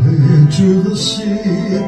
into the sea,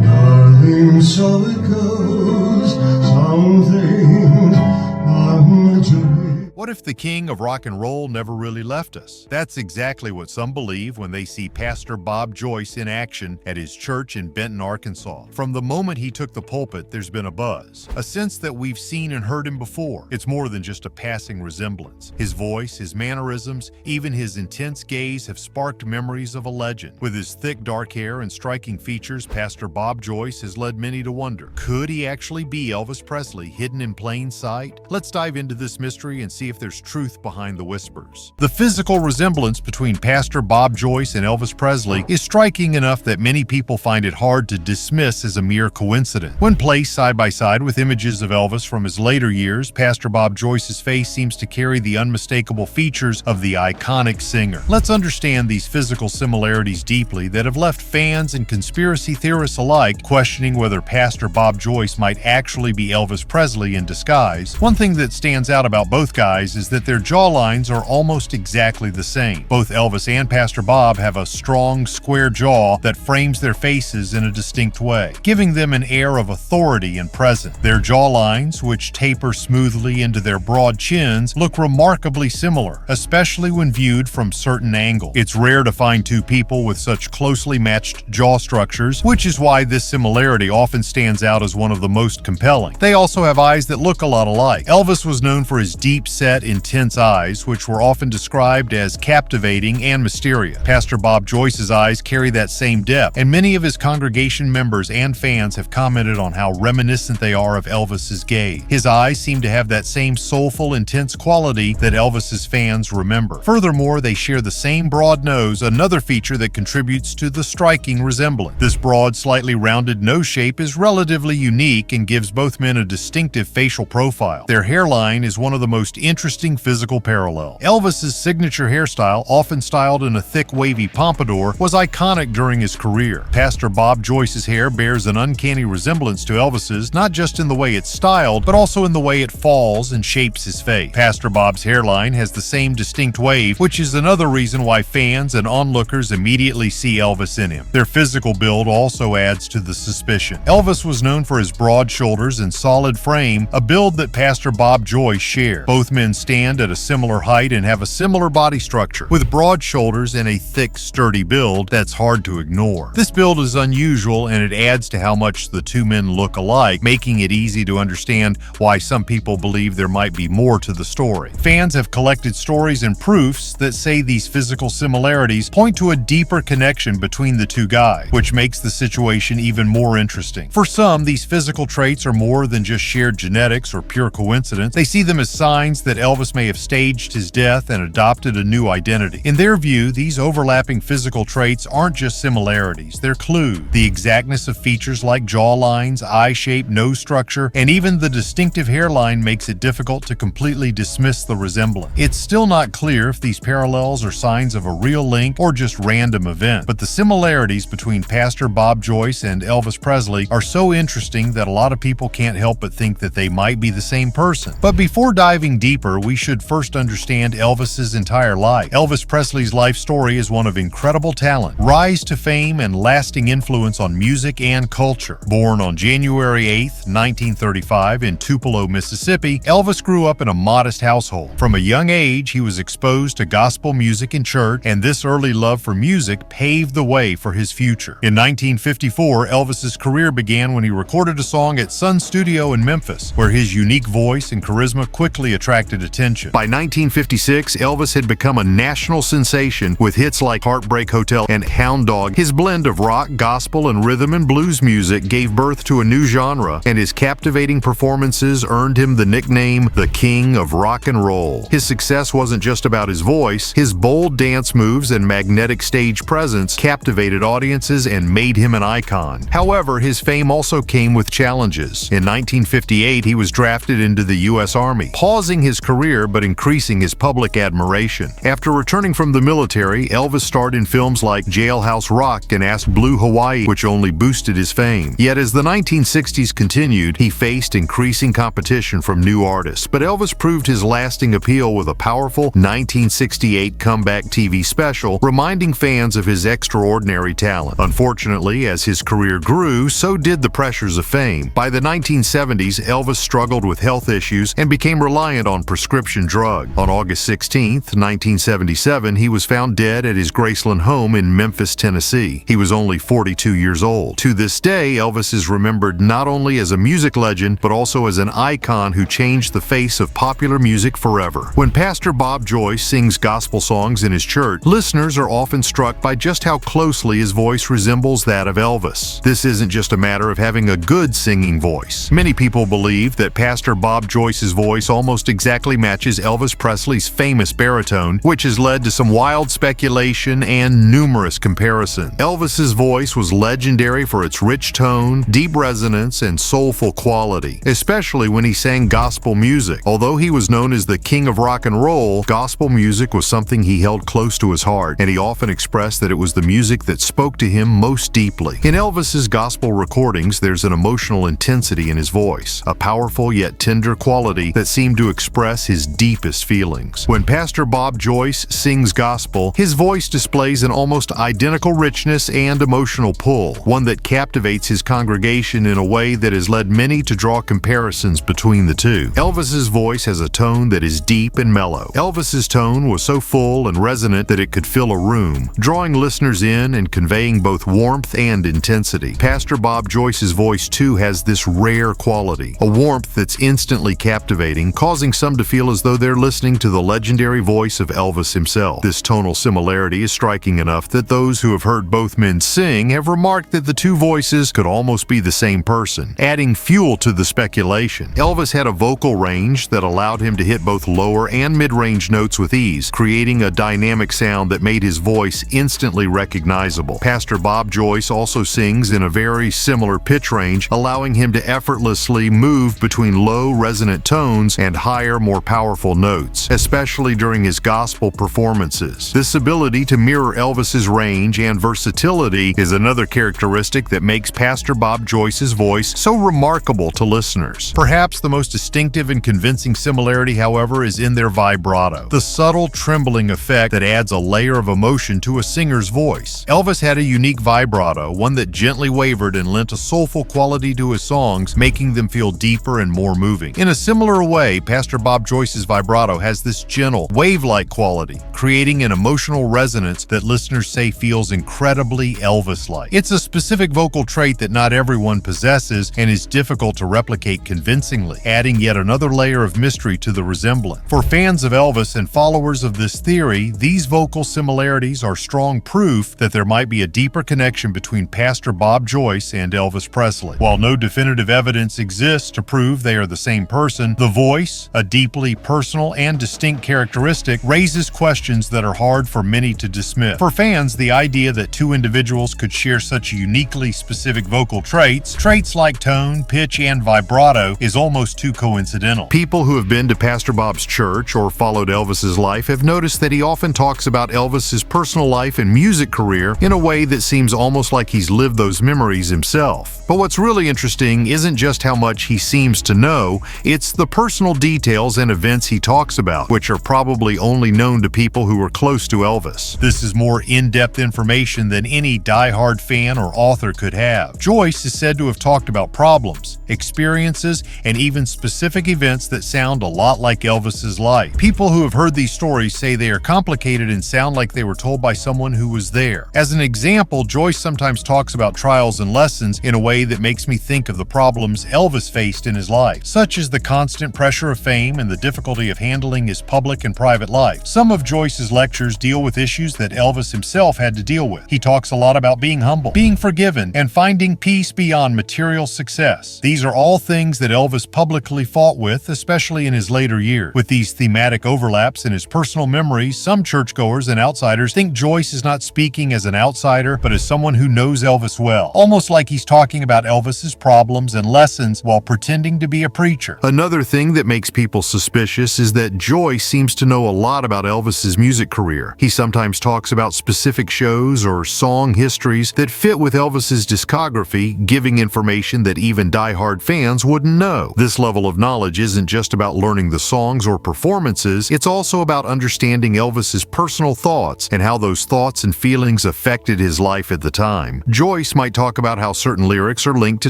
darling, so it goes. Some things are meant to be. What if the king of rock and roll never really left us? That's exactly what some believe when they see Pastor Bob Joyce in action at his church in Benton, Arkansas. From the moment he took the pulpit, there's been a buzz, a sense that we've seen and heard him before. It's more than just a passing resemblance. His voice, his mannerisms, even his intense gaze have sparked memories of a legend. With his thick dark hair and striking features, Pastor Bob Joyce has led many to wonder, could he actually be Elvis Presley hidden in plain sight? Let's dive into this mystery and see if there's truth behind the whispers. The physical resemblance between Pastor Bob Joyce and Elvis Presley is striking enough that many people find it hard to dismiss as a mere coincidence. When placed side by side with images of Elvis from his later years, Pastor Bob Joyce's face seems to carry the unmistakable features of the iconic singer. Let's understand these physical similarities deeply that have left fans and conspiracy theorists alike questioning whether Pastor Bob Joyce might actually be Elvis Presley in disguise. One thing that stands out about both guys is that their jawlines are almost exactly the same. Both Elvis and Pastor Bob have a strong, square jaw that frames their faces in a distinct way, giving them an air of authority and presence. Their jawlines, which taper smoothly into their broad chins, look remarkably similar, especially when viewed from certain angles. It's rare to find two people with such closely matched jaw structures, which is why this similarity often stands out as one of the most compelling. They also have eyes that look a lot alike. Elvis was known for his deep-set, intense eyes, which were often described as captivating and mysterious. Pastor Bob Joyce's eyes carry that same depth, and many of his congregation members and fans have commented on how reminiscent they are of Elvis's gaze. His eyes seem to have that same soulful, intense quality that Elvis's fans remember. Furthermore, they share the same broad nose, another feature that contributes to the striking resemblance. This broad, slightly rounded nose shape is relatively unique and gives both men a distinctive facial profile. Their hairline is one of the most interesting physical parallel. Elvis's signature hairstyle, often styled in a thick wavy pompadour, was iconic during his career. Pastor Bob Joyce's hair bears an uncanny resemblance to Elvis's, not just in the way it's styled, but also in the way it falls and shapes his face. Pastor Bob's hairline has the same distinct wave, which is another reason why fans and onlookers immediately see Elvis in him. Their physical build also adds to the suspicion. Elvis was known for his broad shoulders and solid frame, a build that Pastor Bob Joyce shared. Both men stand at a similar height and have a similar body structure. With broad shoulders and a thick, sturdy build, that's hard to ignore. This build is unusual and it adds to how much the two men look alike, making it easy to understand why some people believe there might be more to the story. Fans have collected stories and proofs that say these physical similarities point to a deeper connection between the two guys, which makes the situation even more interesting. For some, these physical traits are more than just shared genetics or pure coincidence. They see them as signs that Elvis may have staged his death and adopted a new identity. In their view, these overlapping physical traits aren't just similarities, they're clues. The exactness of features like jaw lines, eye shape, nose structure, and even the distinctive hairline makes it difficult to completely dismiss the resemblance. It's still not clear if these parallels are signs of a real link or just random event, but the similarities between Pastor Bob Joyce and Elvis Presley are so interesting that a lot of people can't help but think that they might be the same person. But before diving deeper, we should first understand Elvis's entire life. Elvis Presley's life story is one of incredible talent, rise to fame, and lasting influence on music and culture. Born on January 8, 1935 in Tupelo, Mississippi, Elvis grew up in a modest household. From a young age, he was exposed to gospel music in church, and this early love for music paved the way for his future. In 1954, Elvis's career began when he recorded a song at Sun Studio in Memphis, where his unique voice and charisma quickly attracted attention. By 1956, Elvis had become a national sensation with hits like Heartbreak Hotel and Hound Dog. His blend of rock, gospel, and rhythm and blues music gave birth to a new genre, and his captivating performances earned him the nickname the King of Rock and Roll. His success wasn't just about his voice. His bold dance moves and magnetic stage presence captivated audiences and made him an icon. However, his fame also came with challenges. In 1958, he was drafted into the U.S. Army, pausing his career but increasing his public admiration. After returning from the military, Elvis starred in films like Jailhouse Rock and Ask Blue Hawaii, which only boosted his fame. Yet as the 1960s continued, he faced increasing competition from new artists, but Elvis proved his lasting appeal with a powerful 1968 comeback TV special, reminding fans of his extraordinary talent. Unfortunately, as his career grew, so did the pressures of fame. By the 1970s, Elvis struggled with health issues and became reliant on prescription drugs. On August 16, 1977, he was found dead at his Graceland home in Memphis, Tennessee. He was only 42 years old. To this day, Elvis is remembered not only as a music legend, but also as an icon who changed the face of popular music forever. When Pastor Bob Joyce sings gospel songs in his church, listeners are often struck by just how closely his voice resembles that of Elvis. This isn't just a matter of having a good singing voice. Many people believe that Pastor Bob Joyce's voice almost exactly matches Elvis Presley's famous baritone, which has led to some wild speculation and numerous comparisons. Elvis's voice was legendary for its rich tone, deep resonance, and soulful quality, especially when he sang gospel music. Although he was known as the king of rock and roll, gospel music was something he held close to his heart, and he often expressed that it was the music that spoke to him most deeply. In Elvis's gospel recordings, there's an emotional intensity in his voice, a powerful yet tender quality that seemed to express his deepest feelings. When Pastor Bob Joyce sings gospel, his voice displays an almost identical richness and emotional pull, one that captivates his congregation in a way that has led many to draw comparisons between the two. Elvis's voice has a tone that is deep and mellow. Elvis's tone was so full and resonant that it could fill a room, drawing listeners in and conveying both warmth and intensity. Pastor Bob Joyce's voice too has this rare quality, a warmth that's instantly captivating, causing some to feel as though they're listening to the legendary voice of Elvis himself. This tonal similarity is striking enough that those who have heard both men sing have remarked that the two voices could almost be the same person, adding fuel to the speculation. Elvis had a vocal range that allowed him to hit both lower and mid-range notes with ease, creating a dynamic sound that made his voice instantly recognizable. Pastor Bob Joyce also sings in a very similar pitch range, allowing him to effortlessly move between low resonant tones and higher, more powerful notes, especially during his gospel performances. This ability to mirror Elvis's range and versatility is another characteristic that makes Pastor Bob Joyce's voice so remarkable to listeners. Perhaps the most distinctive and convincing similarity, however, is in their vibrato, the subtle trembling effect that adds a layer of emotion to a singer's voice. Elvis had a unique vibrato, one that gently wavered and lent a soulful quality to his songs, making them feel deeper and more moving. In a similar way, Pastor Bob Joyce's vibrato has this gentle, wave-like quality, creating an emotional resonance that listeners say feels incredibly Elvis-like. It's a specific vocal trait that not everyone possesses and is difficult to replicate convincingly, adding yet another layer of mystery to the resemblance. For fans of Elvis and followers of this theory, these vocal similarities are strong proof that there might be a deeper connection between Pastor Bob Joyce and Elvis Presley. While no definitive evidence exists to prove they are the same person, the voice, a deeply personal and distinct characteristic, raises questions that are hard for many to dismiss. For fans, the idea that two individuals could share such uniquely specific vocal traits like tone, pitch, and vibrato, is almost too coincidental. People who have been to Pastor Bob's church or followed Elvis's life have noticed that he often talks about Elvis's personal life and music career in a way that seems almost like he's lived those memories himself. But what's really interesting isn't just how much he seems to know, it's the personal details and events he talks about, which are probably only known to people who are close to Elvis. This is more in-depth information than any die-hard fan or author could have. Joyce is said to have talked about problems, experiences, and even specific events that sound a lot like Elvis's life. People who have heard these stories say they are complicated and sound like they were told by someone who was there. As an example, Joyce sometimes talks about trials and lessons in a way that makes me think of the problems Elvis faced in his life, such as the constant pressure of fame and the difficulty of handling his public and private life. Some of Joyce's lectures deal with issues that Elvis himself had to deal with. He talks a lot about being humble, being forgiven, and finding peace beyond material success. These are all things that Elvis publicly fought with, especially in his later years. With these thematic overlaps in his personal memories, some churchgoers and outsiders think Joyce is not speaking as an outsider, but as someone who knows Elvis well, almost like he's talking about Elvis's problems and lessons while pretending to be a preacher. Another thing that makes people suspicious is that Joyce seems to know a lot about Elvis's music career. He sometimes talks about specific shows or song histories that fit with Elvis's discography, giving information that even die-hard fans wouldn't know. This level of knowledge isn't just about learning the songs or performances, it's also about understanding Elvis's personal thoughts and how those thoughts and feelings affected his life at the time. Joyce might talk about how certain lyrics are linked to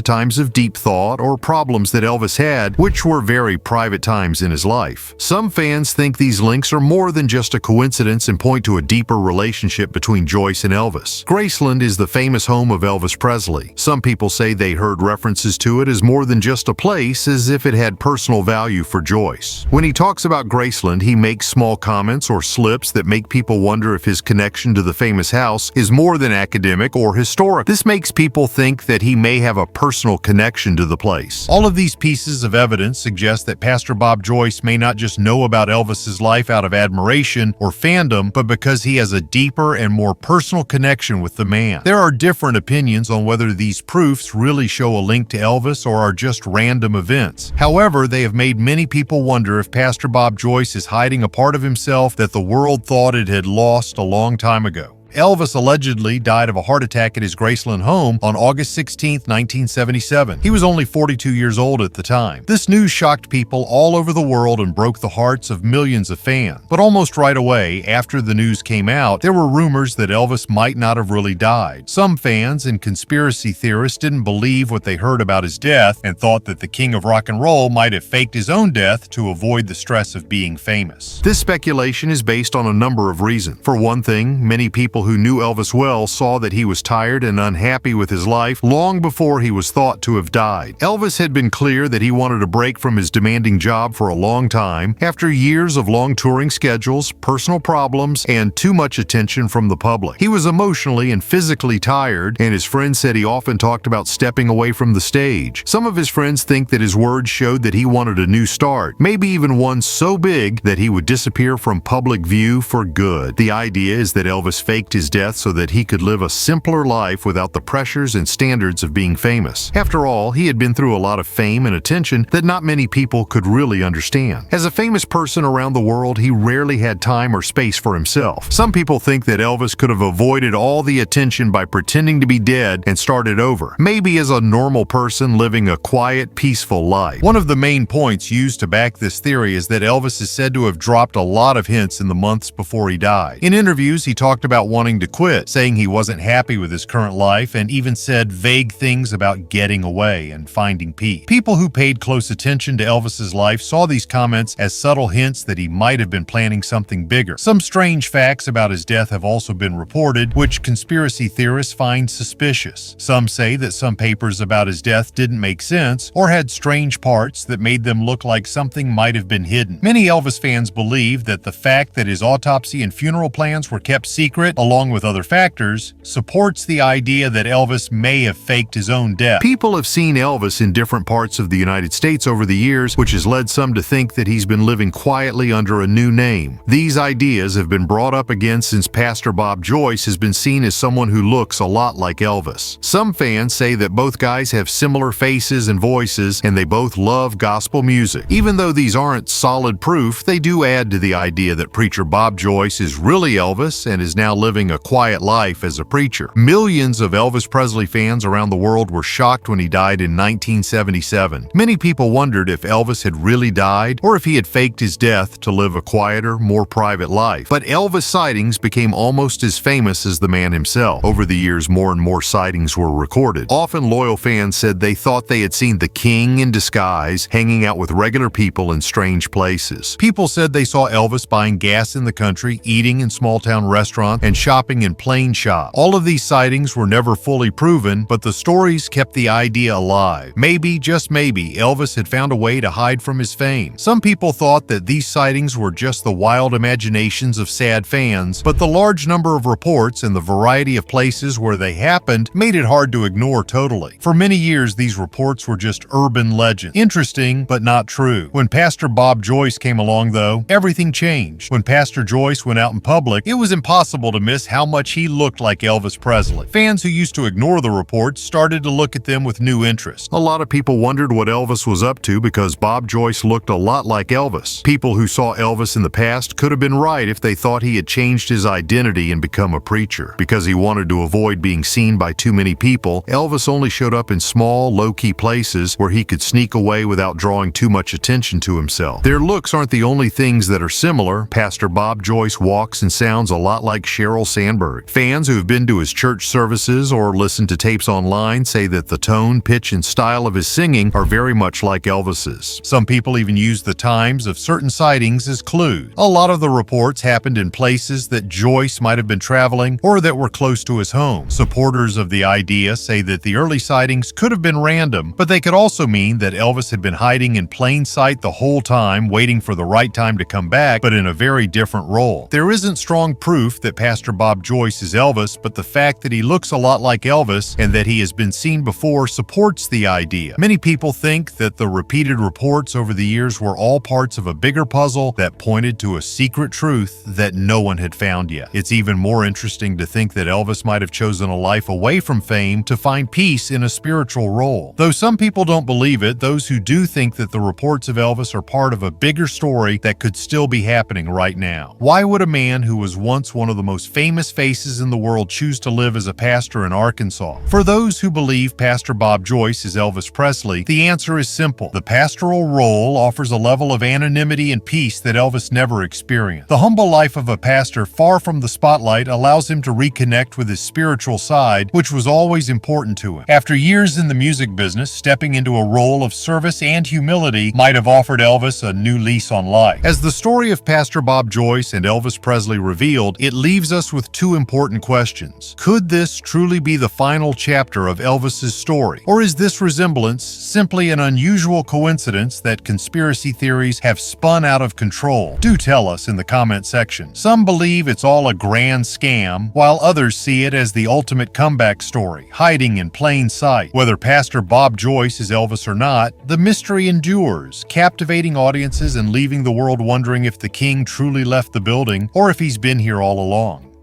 times of deep thought or problems that Elvis had, which were very private times in his life. Some fans think these links are more than just a coincidence and point to a deeper relationship between Joyce and Elvis. Graceland is the famous home of Elvis Presley. Some people say they heard references to it as more than just a place, as if it had personal value for Joyce. When he talks about Graceland, he makes small comments or slips that make people wonder if his connection to the famous house is more than academic or historic. This makes people think that he may have a personal connection to the place. All of these pieces of evidence suggest that Pastor Bob Joyce may not just know about Elvis's life out of admiration or fandom, but because he has a deeper and more personal connection with the man. There are different opinions on whether these proofs really show a link to Elvis or are just random events. However, they have made many people wonder if Pastor Bob Joyce is hiding a part of himself that the world thought it had lost a long time ago. Elvis allegedly died of a heart attack at his Graceland home on August 16, 1977. He was only 42 years old at the time. This news shocked people all over the world and broke the hearts of millions of fans. But almost right away, after the news came out, there were rumors that Elvis might not have really died. Some fans and conspiracy theorists didn't believe what they heard about his death and thought that the king of rock and roll might have faked his own death to avoid the stress of being famous. This speculation is based on a number of reasons. For one thing, many people who knew Elvis well saw that he was tired and unhappy with his life long before he was thought to have died. Elvis had been clear that he wanted a break from his demanding job for a long time, after years of long touring schedules, personal problems, and too much attention from the public. He was emotionally and physically tired, and his friends said he often talked about stepping away from the stage. Some of his friends think that his words showed that he wanted a new start, maybe even one so big that he would disappear from public view for good. The idea is that Elvis faked his death so that he could live a simpler life without the pressures and standards of being famous. After all, he had been through a lot of fame and attention that not many people could really understand. As a famous person around the world, he rarely had time or space for himself. Some people think that Elvis could have avoided all the attention by pretending to be dead and started over, maybe as a normal person living a quiet, peaceful life. One of the main points used to back this theory is that Elvis is said to have dropped a lot of hints in the months before he died. In interviews, he talked about wanting to quit, saying he wasn't happy with his current life, and even said vague things about getting away and finding peace. People who paid close attention to Elvis's life saw these comments as subtle hints that he might have been planning something bigger. Some strange facts about his death have also been reported, which conspiracy theorists find suspicious. Some say that some papers about his death didn't make sense or had strange parts that made them look like something might have been hidden. Many Elvis fans believe that the fact that his autopsy and funeral plans were kept secret, along with other factors, supports the idea that Elvis may have faked his own death. People have seen Elvis in different parts of the United States over the years, which has led some to think that he's been living quietly under a new name. These ideas have been brought up again since Pastor Bob Joyce has been seen as someone who looks a lot like Elvis. Some fans say that both guys have similar faces and voices, and they both love gospel music. Even though these aren't solid proof, they do add to the idea that preacher Bob Joyce is really Elvis and is now living a quiet life as a preacher. Millions of Elvis Presley fans around the world were shocked when he died in 1977. Many people wondered if Elvis had really died or if he had faked his death to live a quieter, more private life. But Elvis sightings became almost as famous as the man himself. Over the years, more and more sightings were recorded. Often loyal fans said they thought they had seen the king in disguise, hanging out with regular people in strange places. People said they saw Elvis buying gas in the country, eating in small-town restaurants, and shopping in plane shops. All of these sightings were never fully proven, but the stories kept the idea alive. Maybe, just maybe, Elvis had found a way to hide from his fame. Some people thought that these sightings were just the wild imaginations of sad fans, but the large number of reports and the variety of places where they happened made it hard to ignore totally. For many years, these reports were just urban legends. Interesting, but not true. When Pastor Bob Joyce came along, though, everything changed. When Pastor Joyce went out in public, it was impossible to miss this how much he looked like Elvis Presley. Fans who used to ignore the reports started to look at them with new interest. A lot of people wondered what Elvis was up to because Bob Joyce looked a lot like Elvis. People who saw Elvis in the past could have been right if they thought he had changed his identity and become a preacher. Because he wanted to avoid being seen by too many people, Elvis only showed up in small, low-key places where he could sneak away without drawing too much attention to himself. Their looks aren't the only things that are similar. Pastor Bob Joyce walks and sounds a lot like Sheryl Sandberg. Fans who have been to his church services or listened to tapes online say that the tone, pitch, and style of his singing are very much like Elvis's. Some people even use the times of certain sightings as clues. A lot of the reports happened in places that Joyce might have been traveling or that were close to his home. Supporters of the idea say that the early sightings could have been random, but they could also mean that Elvis had been hiding in plain sight the whole time, waiting for the right time to come back, but in a very different role. There isn't strong proof that Pastor Bob Joyce is Elvis, but the fact that he looks a lot like Elvis and that he has been seen before supports the idea. Many people think that the repeated reports over the years were all parts of a bigger puzzle that pointed to a secret truth that no one had found yet. It's even more interesting to think that Elvis might have chosen a life away from fame to find peace in a spiritual role. Though some people don't believe it, those who do think that the reports of Elvis are part of a bigger story that could still be happening right now. Why would a man who was once one of the most famous faces in the world choose to live as a pastor in Arkansas? For those who believe Pastor Bob Joyce is Elvis Presley, the answer is simple. The pastoral role offers a level of anonymity and peace that Elvis never experienced. The humble life of a pastor far from the spotlight allows him to reconnect with his spiritual side, which was always important to him. After years in the music business, stepping into a role of service and humility might have offered Elvis a new lease on life. As the story of Pastor Bob Joyce and Elvis Presley revealed, it leaves us with two important questions. Could this truly be the final chapter of Elvis's story? Or is this resemblance simply an unusual coincidence that conspiracy theories have spun out of control? Do tell us in the comment section. Some believe it's all a grand scam, while others see it as the ultimate comeback story, hiding in plain sight. Whether Pastor Bob Joyce is Elvis or not, the mystery endures, captivating audiences and leaving the world wondering if the king truly left the building or if he's been here all along.